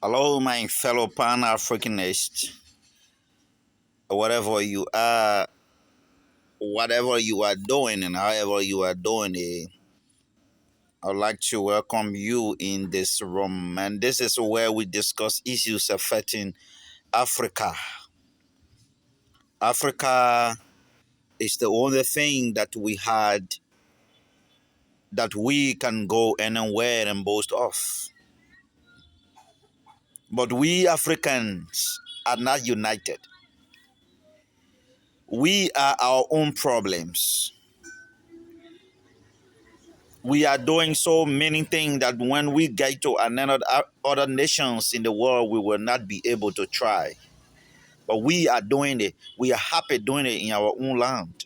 Hello, my fellow Pan Africanist. Whatever you are, whatever you are doing, and however you are doing it, I'd like to welcome you in this room. And this is where we discuss issues affecting Africa. Africa is the only thing that we had that we can go anywhere and boast of. But we Africans are not united. We are our own problems. We are doing so many things that when we get to another other nations in the world, we will not be able to try. But we are doing it. We are happy doing it in our own land.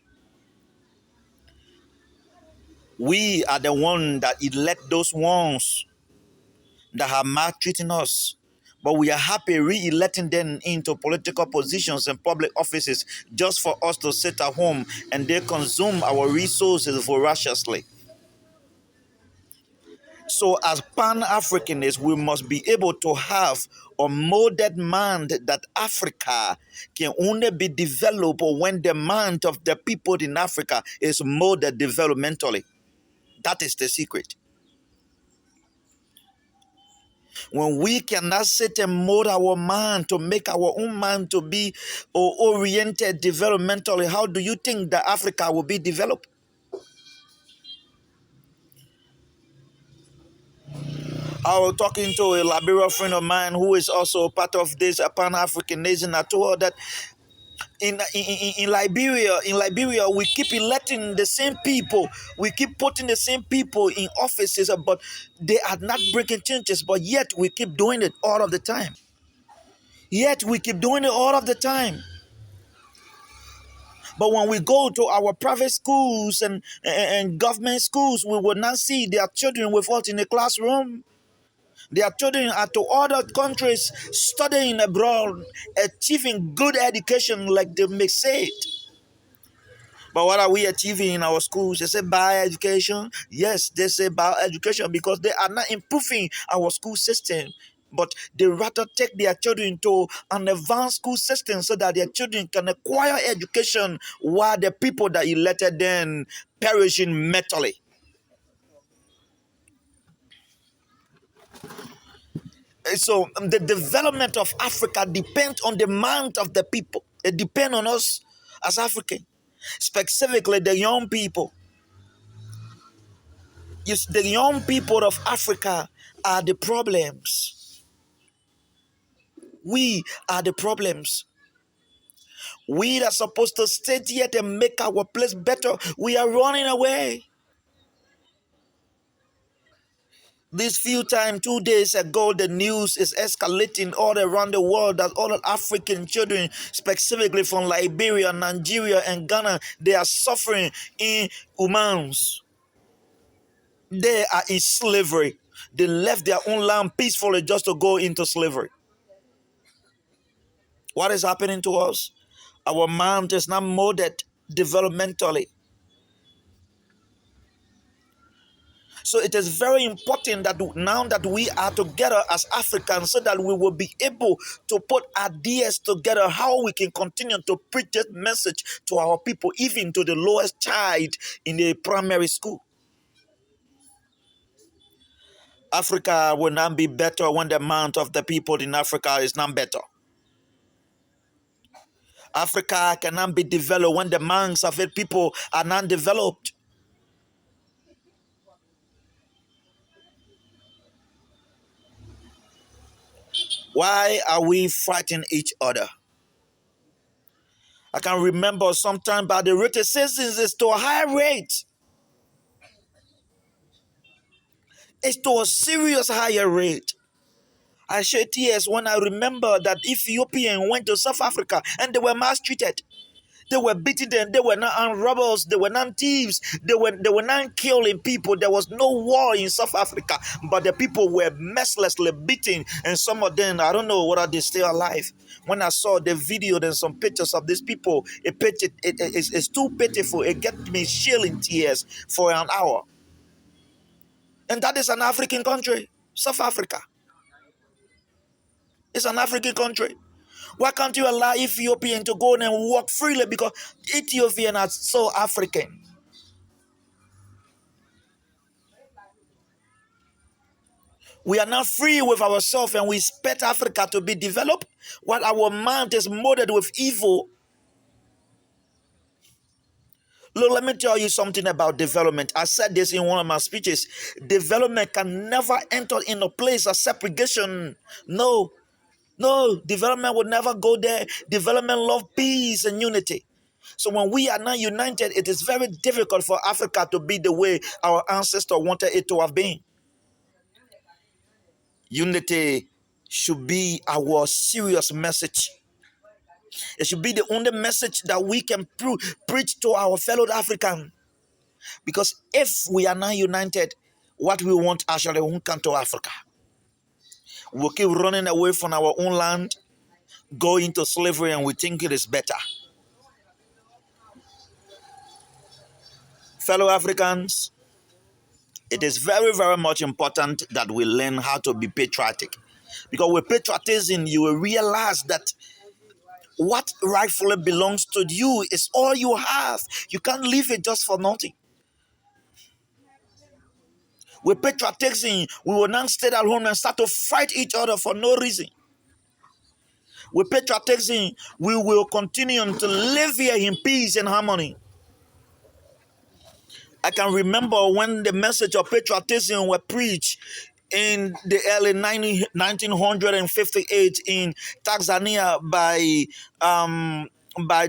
We are the one that elect those ones that are maltreating us. But we are happy re-electing them into political positions and public offices just for us to sit at home and they consume our resources voraciously. So, as Pan Africanists, we must be able to have a molded mind that Africa can only be developed when the mind of the people in Africa is molded developmentally. That is the secret. When we cannot sit and mold our mind to make our own mind to be oriented developmentally, how do you think that Africa will be developed? I was talking to a Liberia friend of mine who is also part of this Pan African nation. I told her that in Liberia, we keep electing the same people. We keep putting the same people in offices, but they are not breaking changes. But yet we keep doing it all of the time. Yet we keep doing it all of the time. But when we go to our private schools and government schools, we will not see their children with us in the classroom. Their children are to other countries studying abroad, achieving good education like they may say it. But what are we achieving in our schools? They say bioeducation. Yes, they say bioeducation because they are not improving our school system. But they rather take their children to an advanced school system so that their children can acquire education while the people that elected them perishing mentally. So the development of Africa depends on the mind of the people. It depends on us as Africans, specifically the young people. Yes, the young people of Africa are the problems. We are the problems. We that are supposed to stay here and make our place better, we are running away. This few time, 2 days ago, the news is escalating all around the world that all African children, specifically from Liberia, Nigeria, and Ghana, they are suffering in humans. They are in slavery. They left their own land peacefully just to go into slavery. What is happening to us? Our mind is not molded developmentally. So it is very important that now that we are together as Africans so that we will be able to put ideas together how we can continue to preach this message to our people, even to the lowest child in the primary school. Africa will not be better when the amount of the people in Africa is not better. Africa cannot be developed when the minds of its people are not developed. Why are we fighting each other? I can remember sometime by the rate of citizens is to a high rate. It's to a serious higher rate. I shed tears when I remember that Ethiopian went to South Africa and they were mistreated. They were beating them. They were not armed robbers. They were not thieves. They were not killing people. There was no war in South Africa, but the people were mercilessly beaten. And some of them, I don't know whether they're still alive. When I saw the video and some pictures of these people, it's too pitiful. It gets me chill in tears for an hour. And that is an African country, South Africa. It's an African country. Why can't you allow Ethiopian to go and walk freely? Because Ethiopian are so African. We are not free with ourselves and we expect Africa to be developed while our mind is molded with evil. Look, let me tell you something about development. I said this in one of my speeches. Development can never enter in a place of segregation. No, no, development would never go there. Development love peace and unity. So when we are not united, it is very difficult for Africa to be the way our ancestors wanted it to have been. Unity should be our serious message. It should be the only message that we can preach to our fellow African. Because if we are not united, what we want actually won't come to Africa. We'll keep running away from our own land, go into slavery, and we think it is better. Fellow Africans, it is very, very much important that we learn how to be patriotic. Because with patriotism, you will realize that what rightfully belongs to you is all you have. You can't leave it just for nothing. With patriotism, we will not stay at home and start to fight each other for no reason. With patriotism, we will continue to live here in peace and harmony. I can remember when the message of patriotism was preached in the early 1958 in Tanzania by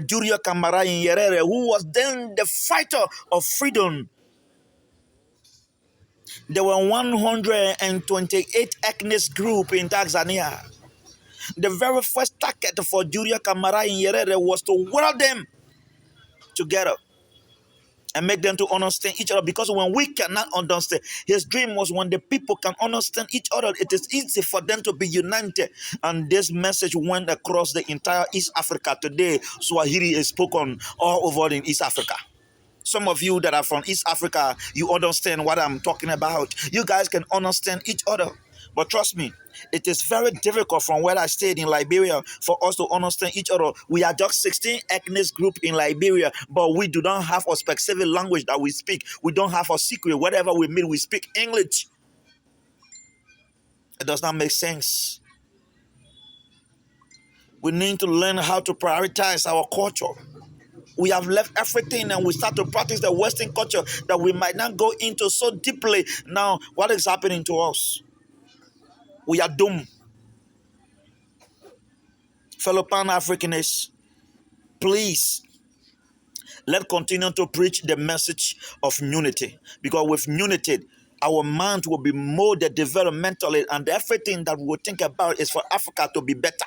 Julia Kambarage Nyerere, who was then the fighter of freedom. There were 128 ethnic groups in Tanzania. The very first target for Julia Kambarage Nyerere was to weld them together and make them to understand each other. Because when we cannot understand, his dream was when the people can understand each other, it is easy for them to be united. And this message went across the entire East Africa. Today, Swahili is spoken all over in East Africa. Some of you that are from East Africa, you understand what I'm talking about. You guys can understand each other. But trust me, it is very difficult from where I stayed in Liberia for us to understand each other. We are just 16 ethnic groups in Liberia, but we do not have a specific language that we speak. We don't have a secret. Whatever we meet, we speak English. It does not make sense. We need to learn how to prioritize our culture. We have left everything and we start to practice the Western culture that we might not go into so deeply. Now, what is happening to us? We are doomed. Fellow Pan Africanists, please, let's continue to preach the message of unity. Because with unity, our mind will be molded developmentally, and everything that we will think about is for Africa to be better.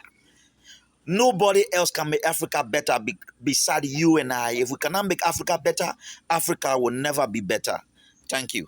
Nobody else can make Africa better beside you and I. If we cannot make Africa better, Africa will never be better. Thank you.